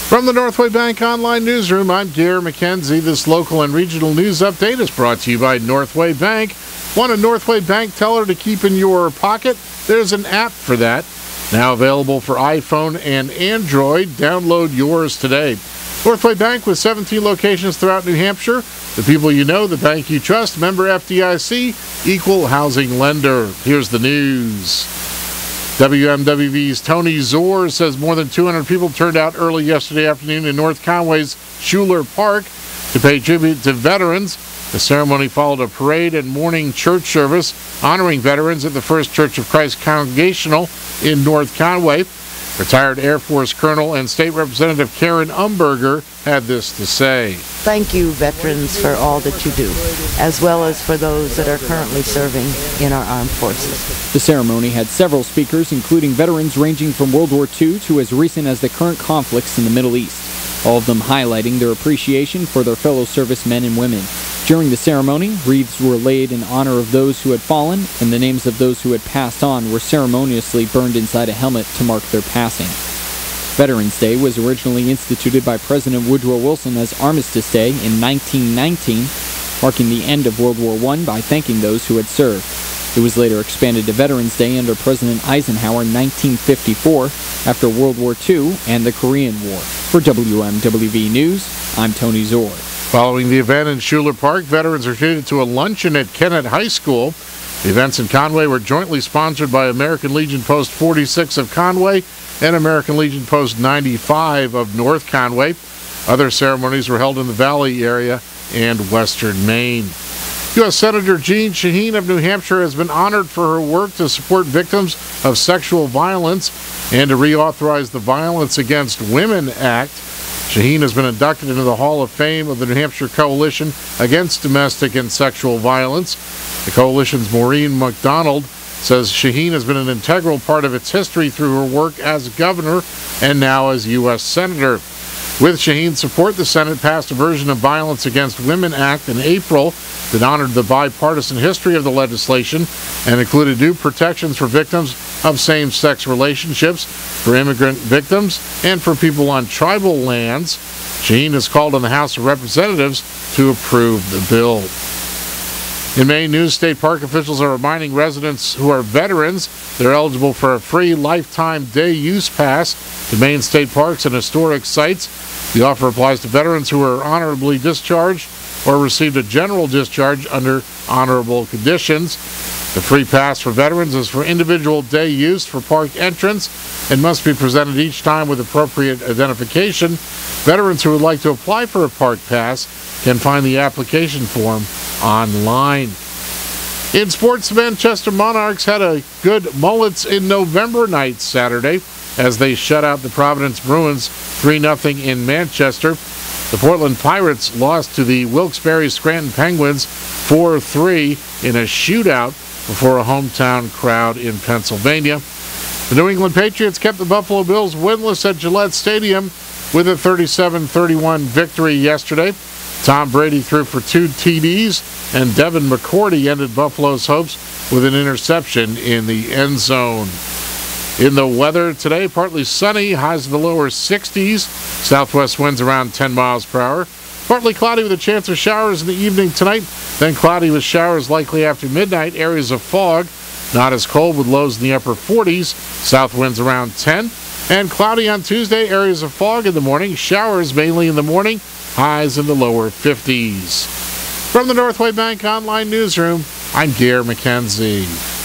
From the Northway Bank Online Newsroom, I'm Gary McKenzie. This local and regional news update is brought to you by Northway Bank. Want a Northway Bank teller to keep in your pocket? There's an app for that. Now available for iPhone and Android. Download yours today. Northway Bank with 17 locations throughout New Hampshire. The people you know, the bank you trust. Member FDIC, equal housing lender. Here's the news. WMWV's Tony Zor says more than 200 people turned out early yesterday afternoon in North Conway's Schuler Park to pay tribute to veterans. The ceremony followed a parade and morning church service honoring veterans at the First Church of Christ Congregational in North Conway. Retired Air Force Colonel and State Representative Karen Umberger had this to say. Thank you, veterans, for all that you do, as well as for those that are currently serving in our armed forces. The ceremony had several speakers, including veterans ranging from World War II to as recent as the current conflicts in the Middle East, all of them highlighting their appreciation for their fellow servicemen and women. During the ceremony, wreaths were laid in honor of those who had fallen, and the names of those who had passed on were ceremoniously burned inside a helmet to mark their passing. Veterans Day was originally instituted by President Woodrow Wilson as Armistice Day in 1919, marking the end of World War I by thanking those who had served. It was later expanded to Veterans Day under President Eisenhower in 1954 after World War II and the Korean War. For WMWV News, I'm Tony Zor. Following the event in Schuler Park, veterans are treated to a luncheon at Kennett High School. The events in Conway were jointly sponsored by American Legion Post 46 of Conway and American Legion Post 95 of North Conway. Other ceremonies were held in the Valley area and western Maine. U.S. Senator Jean Shaheen of New Hampshire has been honored for her work to support victims of sexual violence and to reauthorize the Violence Against Women Act. Shaheen has been inducted into the Hall of Fame of the New Hampshire Coalition Against Domestic and Sexual Violence. The coalition's Maureen McDonald says Shaheen has been an integral part of its history through her work as governor and now as U.S. Senator. With Shaheen's support, the Senate passed a version of Violence Against Women Act in April that honored the bipartisan history of the legislation and included new protections for victims of same-sex relationships, for immigrant victims, and for people on tribal lands. Shaheen has called on the House of Representatives to approve the bill. In Maine news, state park officials are reminding residents who are veterans they're eligible for a free lifetime day use pass to Maine state parks and historic sites. The offer applies to veterans who are honorably discharged or received a general discharge under honorable conditions. The free pass for veterans is for individual day use for park entrance and must be presented each time with appropriate identification. Veterans who would like to apply for a park pass can find the application form online. In sports, the Manchester Monarchs had a good Mullets in November night Saturday as they shut out the Providence Bruins 3-0 in Manchester. The Portland Pirates lost to the Wilkes-Barre Scranton Penguins 4-3 in a shootout before a hometown crowd in Pennsylvania. The New England Patriots kept the Buffalo Bills winless at Gillette Stadium with a 37-31 victory yesterday. Tom Brady threw for 2 TDs, and Devin McCourty ended Buffalo's hopes with an interception in the end zone. In the weather today, partly sunny, highs in the lower 60s. Southwest winds around 10 miles per hour. Partly cloudy with a chance of showers in the evening tonight. Then cloudy with showers likely after midnight. Areas of fog. Not as cold with lows in the upper 40s. South winds around 10. And cloudy on Tuesday. Areas of fog in the morning. Showers mainly in the morning. Highs in the lower 50s. From the Northway Bank Online Newsroom, I'm Gary McKenzie.